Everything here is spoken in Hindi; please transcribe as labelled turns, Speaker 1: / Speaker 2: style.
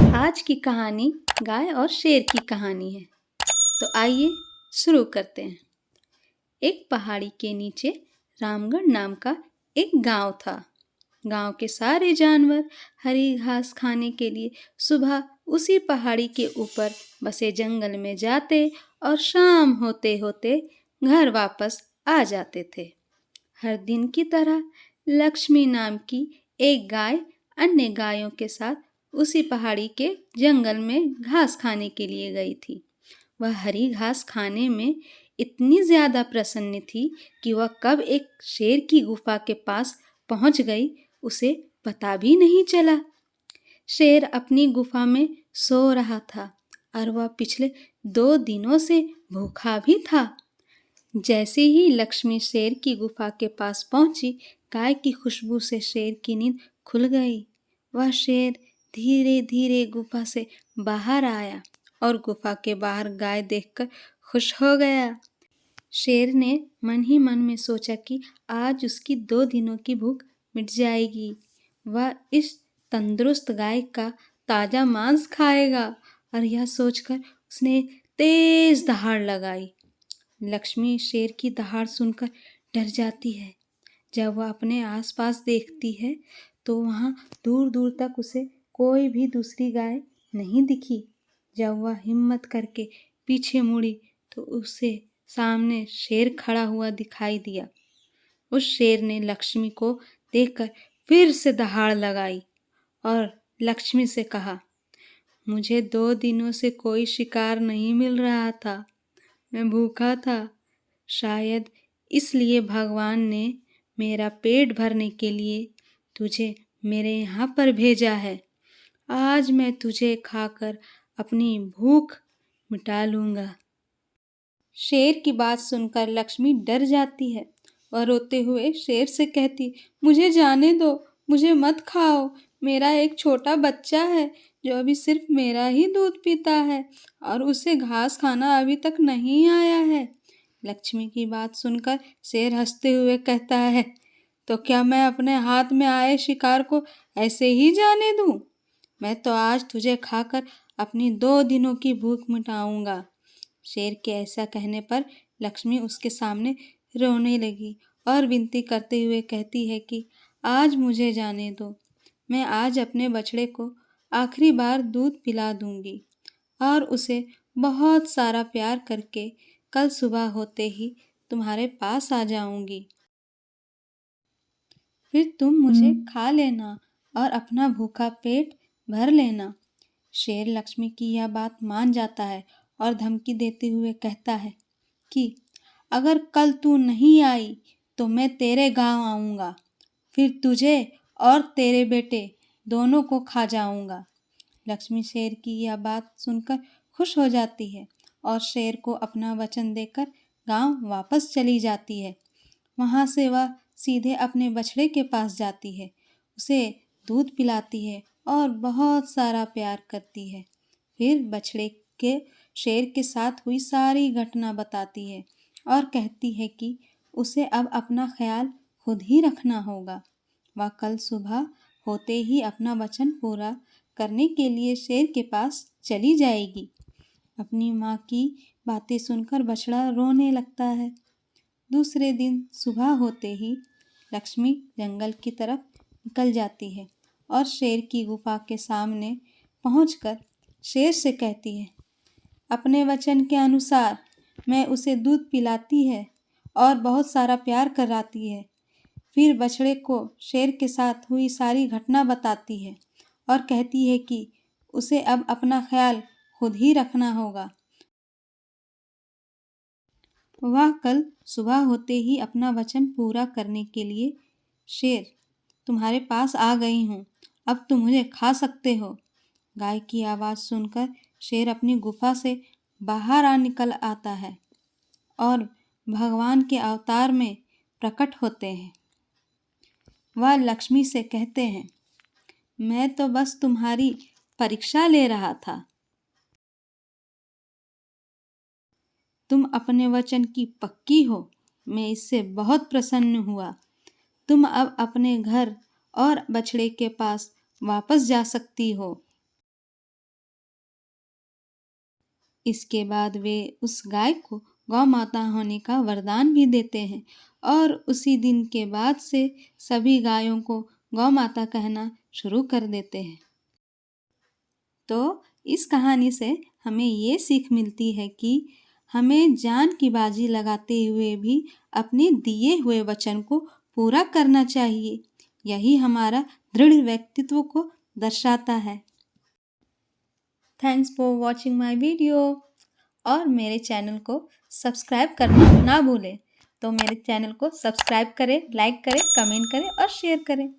Speaker 1: आज की कहानी गाय और शेर की कहानी है। तो आइए शुरू करते हैं। एक पहाड़ी के नीचे रामगढ़ नाम का एक गांव था। गांव के सारे जानवर हरी घास खाने के लिए सुबह उसी पहाड़ी के ऊपर बसे जंगल में जाते और शाम होते होते घर वापस आ जाते थे। हर दिन की तरह लक्ष्मी नाम की एक गाय अन्य गायों के साथ उसी पहाड़ी के जंगल में घास खाने के लिए गई थी। वह हरी घास खाने में इतनी ज्यादा प्रसन्न थी कि वह कब एक शेर की गुफा के पास पहुंच गई उसे पता भी नहीं चला। शेर अपनी गुफा में सो रहा था और वह पिछले 2 दिनों से भूखा भी था। जैसे ही लक्ष्मी शेर की गुफा के पास पहुंची, गाय की खुशबू से शेर की नींद खुल गई। वह शेर धीरे धीरे गुफा से बाहर आया और गुफा के बाहर गाय देखकर खुश हो गया। शेर ने मन ही मन में सोचा कि आज उसकी 2 दिनों की भूख मिट जाएगी। वह इस तंदुरुस्त गाय का ताजा मांस खाएगा और यह सोचकर उसने तेज दहाड़ लगाई। लक्ष्मी शेर की दहाड़ सुनकर डर जाती है। जब वह अपने आसपास देखती है तो वहां दूर दूर तक उसे कोई भी दूसरी गाय नहीं दिखी। जब वह हिम्मत करके पीछे मुड़ी तो उसे सामने शेर खड़ा हुआ दिखाई दिया। उस शेर ने लक्ष्मी को देखकर फिर से दहाड़ लगाई और लक्ष्मी से कहा, मुझे 2 दिनों से कोई शिकार नहीं मिल रहा था। मैं भूखा था। शायद इसलिए भगवान ने मेरा पेट भरने के लिए तुझे मेरे यहाँ पर भेजा है। आज मैं तुझे खाकर अपनी भूख मिटा लूंगा। शेर की बात सुनकर लक्ष्मी डर जाती है। वह रोते हुए शेर से कहती, मुझे जाने दो, मुझे मत खाओ। मेरा एक छोटा बच्चा है जो अभी सिर्फ मेरा ही दूध पीता है और उसे घास खाना अभी तक नहीं आया है। लक्ष्मी की बात सुनकर शेर हंसते हुए कहता है, तो क्या मैं अपने हाथ में आए शिकार को ऐसे ही जाने दूं? मैं तो आज तुझे खाकर अपनी 2 दिनों की भूख मिटाऊंगा। शेर के ऐसा कहने पर लक्ष्मी उसके सामने रोने लगी और विनती करते हुए कहती है कि आज मुझे जाने दो। मैं आज अपने बछड़े को आखिरी बार दूध पिला दूंगी और उसे बहुत सारा प्यार करके कल सुबह होते ही तुम्हारे पास आ जाऊंगी। फिर तुम मुझे खा लेना और अपना भूखा पेट भर लेना। शेर लक्ष्मी की यह बात मान जाता है और धमकी देते हुए कहता है कि अगर कल तू नहीं आई तो मैं तेरे गांव आऊंगा। फिर तुझे और तेरे बेटे दोनों को खा जाऊंगा। लक्ष्मी शेर की यह बात सुनकर खुश हो जाती है और शेर को अपना वचन देकर गांव वापस चली जाती है। वहां से वह सीधे अपने बछड़े के पास जाती है, उसे दूध पिलाती है और बहुत सारा प्यार करती है। फिर बछड़े के शेर के साथ हुई सारी घटना बताती है और कहती है कि उसे अब अपना ख्याल खुद ही रखना होगा। वह कल सुबह होते ही अपना वचन पूरा करने के लिए शेर के पास चली जाएगी। अपनी माँ की बातें सुनकर बछड़ा रोने लगता है। दूसरे दिन सुबह होते ही लक्ष्मी जंगल की तरफ निकल जाती है और शेर की गुफा के सामने पहुंचकर शेर से कहती है, अपने वचन के अनुसार मैं उसे दूध पिलाती है और बहुत सारा प्यार कराती है। फिर बछड़े को शेर के साथ हुई सारी घटना बताती है और कहती है कि उसे अब अपना ख्याल खुद ही रखना होगा। वह कल सुबह होते ही अपना वचन पूरा करने के लिए, शेर तुम्हारे पास आ गई हूँ, अब तुम मुझे खा सकते हो। गाय की आवाज़ सुनकर शेर अपनी गुफा से बाहर आ निकल आता है और भगवान के अवतार में प्रकट होते हैं। वह लक्ष्मी से कहते हैं, मैं तो बस तुम्हारी परीक्षा ले रहा था। तुम अपने वचन की पक्की हो, मैं इससे बहुत प्रसन्न हुआ। तुम अब अपने घर और बछड़े के पास वापस जा सकती हो। इसके बाद वे उस गाय को गौ माता होने का वरदान भी देते हैं और उसी दिन के बाद से सभी गायों को गौ माता कहना शुरू कर देते हैं। तो इस कहानी से हमें ये सीख मिलती है कि हमें जान की बाजी लगाते हुए भी अपने दिए हुए वचन को पूरा करना चाहिए। यही हमारा दृढ़ व्यक्तित्व को दर्शाता है। Thanks for watching my video और मेरे चैनल को सब्सक्राइब करना ना भूलें। तो मेरे चैनल को सब्सक्राइब करें, लाइक करें, कमेंट करें और शेयर करें।